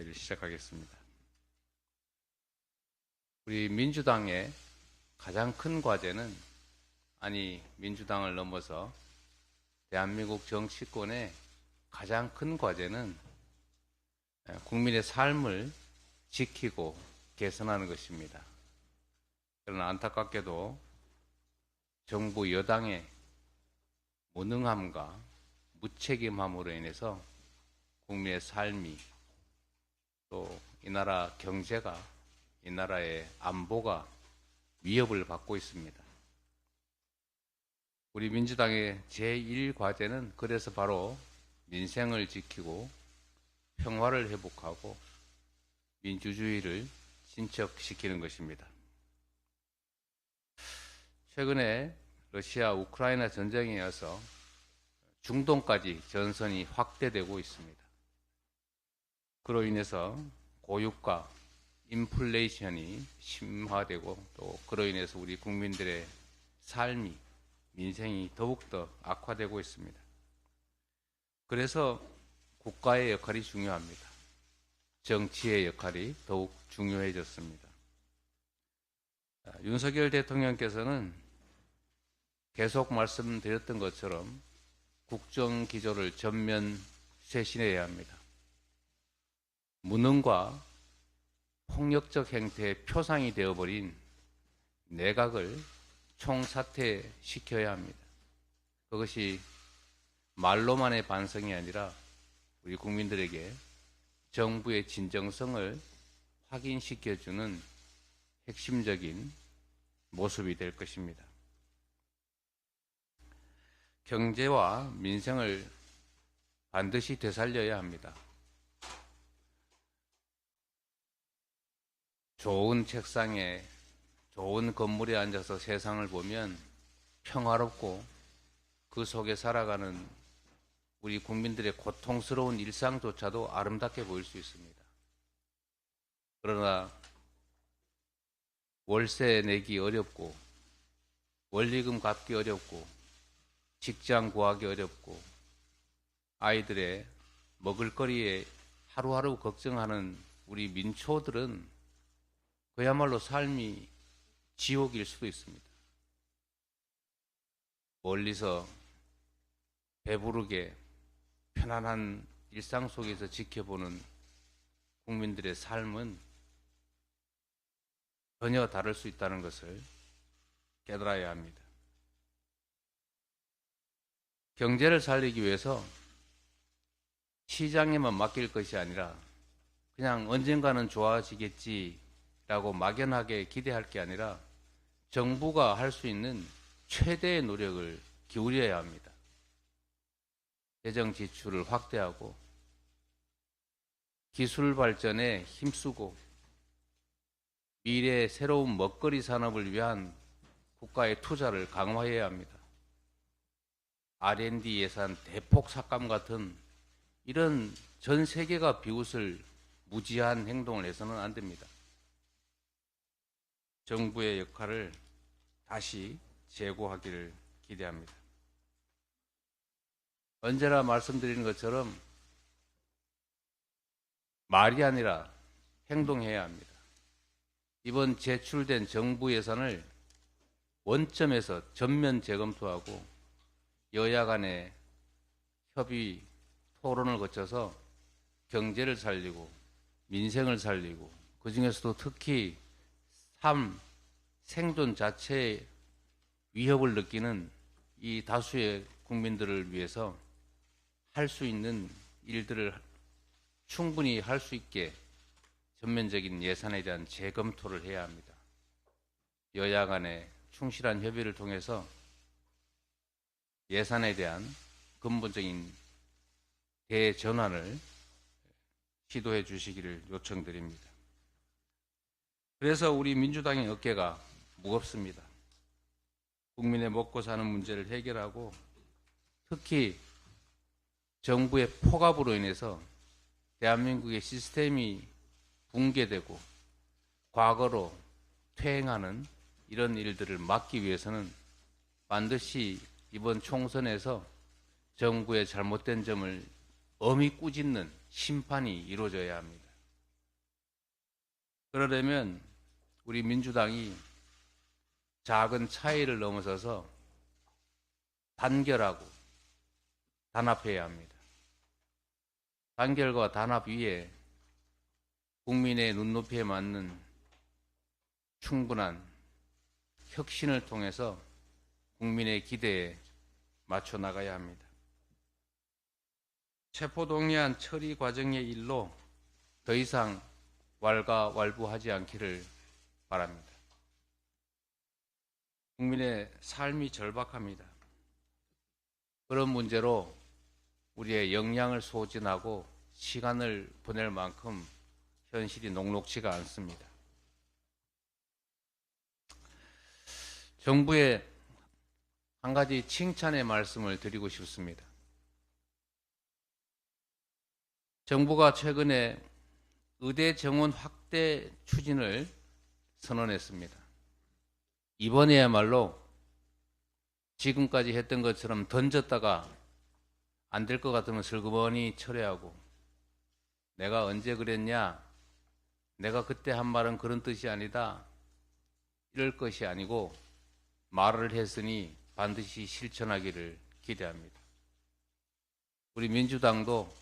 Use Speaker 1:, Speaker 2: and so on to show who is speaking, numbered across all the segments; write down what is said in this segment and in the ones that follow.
Speaker 1: 시작하겠습니다. 우리 민주당의 가장 큰 과제는, 민주당을 넘어서 대한민국 정치권의 가장 큰 과제는 국민의 삶을 지키고 개선하는 것입니다. 그러나 안타깝게도 정부 여당의 무능함과 무책임함으로 인해서 국민의 삶이, 또 이 나라 경제가, 이 나라의 안보가 위협을 받고 있습니다. 우리 민주당의 제1과제는 그래서 바로 민생을 지키고 평화를 회복하고 민주주의를 진척시키는 것입니다. 최근에 러시아 우크라이나 전쟁에 이어서 중동까지 전선이 확대되고 있습니다. 그로 인해서 고유가, 인플레이션이 심화되고, 또 그로 인해서 우리 국민들의 삶이, 민생이 더욱더 악화되고 있습니다. 그래서 국가의 역할이 중요합니다. 정치의 역할이 더욱 중요해졌습니다. 윤석열 대통령께서는 계속 말씀드렸던 것처럼 국정기조를 전면 쇄신해야 합니다. 무능과 폭력적 행태의 표상이 되어버린 내각을 총사퇴시켜야 합니다. 그것이 말로만의 반성이 아니라 우리 국민들에게 정부의 진정성을 확인시켜주는 핵심적인 모습이 될 것입니다. 경제와 민생을 반드시 되살려야 합니다. 좋은 책상에, 좋은 건물에 앉아서 세상을 보면 평화롭고 그 속에 살아가는 우리 국민들의 고통스러운 일상조차도 아름답게 보일 수 있습니다. 그러나 월세 내기 어렵고, 원리금 갚기 어렵고, 직장 구하기 어렵고, 아이들의 먹을거리에 하루하루 걱정하는 우리 민초들은 그야말로 삶이 지옥일 수도 있습니다. 멀리서 배부르게 편안한 일상 속에서 지켜보는 국민들의 삶은 전혀 다를 수 있다는 것을 깨달아야 합니다. 경제를 살리기 위해서 시장에만 맡길 것이 아니라 그냥 언젠가는 좋아지겠지라고 막연하게 기대할 게 아니라 정부가 할 수 있는 최대의 노력을 기울여야 합니다. 재정 지출을 확대하고 기술 발전에 힘쓰고 미래의 새로운 먹거리 산업을 위한 국가의 투자를 강화해야 합니다. R&D 예산 대폭 삭감 같은 이런 전 세계가 비웃을 무지한 행동을 해서는 안 됩니다. 정부의 역할을 다시 재고하기를 기대합니다. 언제나 말씀드리는 것처럼 말이 아니라 행동해야 합니다. 이번 제출된 정부 예산을 원점에서 전면 재검토하고 여야 간의 협의, 토론을 거쳐서 경제를 살리고 민생을 살리고, 그 중에서도 특히 생존 자체의 위협을 느끼는 이 다수의 국민들을 위해서 할 수 있는 일들을 충분히 할 수 있게 전면적인 예산에 대한 재검토를 해야 합니다. 여야 간의 충실한 협의를 통해서 예산에 대한 근본적인 대전환을 시도해 주시기를 요청드립니다. 그래서 우리 민주당의 어깨가 무겁습니다. 국민의 먹고 사는 문제를 해결하고, 특히 정부의 폭압으로 인해서 대한민국의 시스템이 붕괴되고 과거로 퇴행하는 이런 일들을 막기 위해서는 반드시 이번 총선에서 정부의 잘못된 점을 엄히 꾸짖는 심판이 이루어져야 합니다. 그러려면 우리 민주당이 작은 차이를 넘어서서 단결하고 단합해야 합니다. 단결과 단합 위에 국민의 눈높이에 맞는 충분한 혁신을 통해서 국민의 기대에 맞춰 나가야 합니다. 체포동의안 처리 과정의 일로 더 이상 왈가왈부하지 않기를 바랍니다. 국민의 삶이 절박합니다. 그런 문제로 우리의 역량을 소진하고 시간을 보낼 만큼 현실이 녹록지가 않습니다. 정부에 한 가지 칭찬의 말씀을 드리고 싶습니다. 정부가 최근에 의대 정원 확대 추진을 선언했습니다. 이번에야말로 지금까지 했던 것처럼 던졌다가 안 될 것 같으면 슬그머니 철회하고 내가 언제 그랬냐, 내가 그때 한 말은 그런 뜻이 아니다, 이럴 것이 아니고 말을 했으니 반드시 실천하기를 기대합니다. 우리 민주당도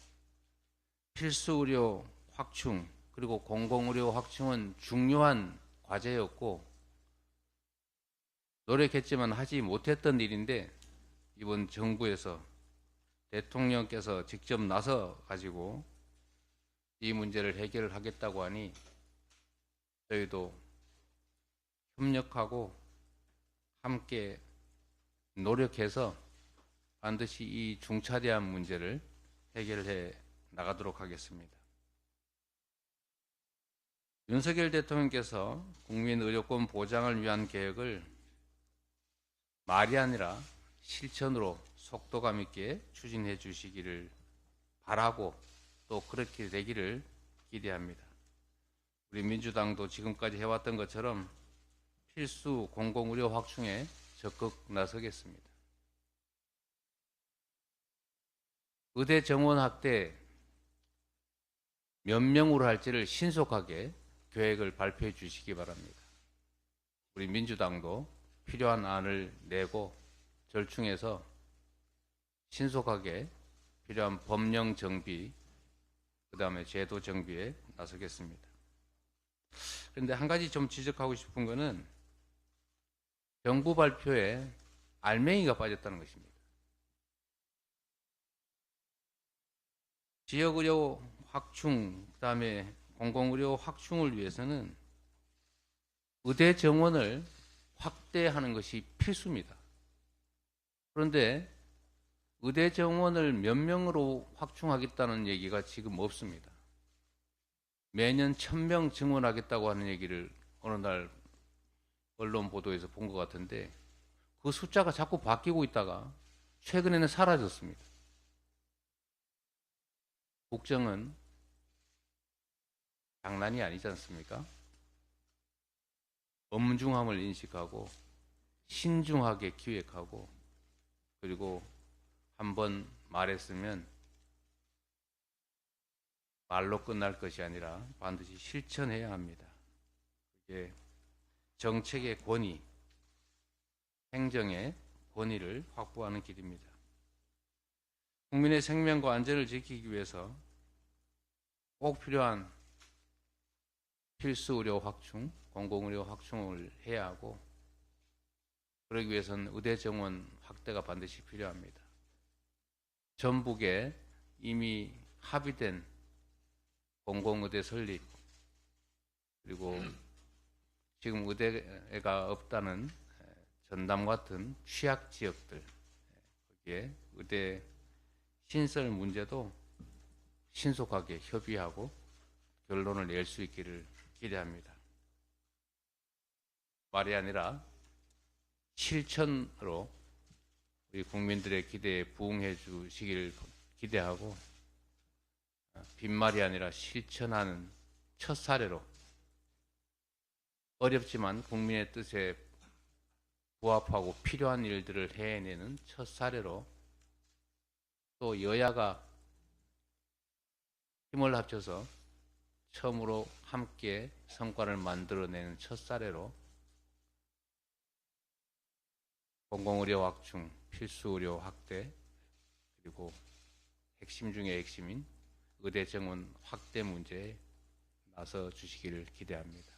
Speaker 1: 필수의료 확충 그리고 공공의료 확충은 중요한 과제였고 노력했지만 하지 못했던 일인데 이번 정부에서 대통령께서 직접 나서 가지고 이 문제를 해결하겠다고 하니 저희도 협력하고 함께 노력해서 반드시 이 중차대한 문제를 해결해 나가도록 하겠습니다. 윤석열 대통령께서 국민 의료권 보장을 위한 계획을 말이 아니라 실천으로 속도감 있게 추진해 주시기를 바라고 또 그렇게 되기를 기대합니다. 우리 민주당도 지금까지 해왔던 것처럼 필수 공공의료 확충에 적극 나서겠습니다. 의대 정원 확대 몇 명으로 할지를 신속하게 계획을 발표해 주시기 바랍니다. 우리 민주당도 필요한 안을 내고 절충해서 신속하게 필요한 법령 정비, 그 다음에 제도 정비에 나서겠습니다. 그런데 한 가지 좀 지적하고 싶은 것은 정부 발표에 알맹이가 빠졌다는 것입니다. 지역의료 확충, 그 다음에 공공의료 확충을 위해서는 의대 정원을 확대하는 것이 필수입니다. 그런데 의대 정원을 몇 명으로 확충하겠다는 얘기가 지금 없습니다. 매년 1000명 증원하겠다고 하는 얘기를 어느 날 언론 보도에서 본 것 같은데 그 숫자가 자꾸 바뀌고 있다가 최근에는 사라졌습니다. 국정은 장난이 아니지 않습니까? 엄중함을 인식하고 신중하게 기획하고 그리고 한번 말했으면 말로 끝날 것이 아니라 반드시 실천해야 합니다. 그게 정책의 권위, 행정의 권위를 확보하는 길입니다. 국민의 생명과 안전을 지키기 위해서 꼭 필요한 필수 의료 확충, 공공의료 확충을 해야 하고 그러기 위해서는 의대 정원 확대가 반드시 필요합니다. 전북에 이미 합의된 공공의대 설립 그리고 지금 의대가 없다는 전남 같은 취약 지역들 거기에 의대 신설 문제도 신속하게 협의하고 결론을 낼 수 있기를 기대합니다. 말이 아니라 실천으로 우리 국민들의 기대에 부응해 주시기를 기대하고 빈말이 아니라 실천하는 첫 사례로 어렵지만 국민의 뜻에 부합하고 필요한 일들을 해내는 첫 사례로 또 여야가 힘을 합쳐서 처음으로 함께 성과를 만들어내는 첫 사례로 공공의료 확충, 필수의료 확대, 그리고 핵심 중의 핵심인 의대 정원 확대 문제에 나서 주시기를 기대합니다.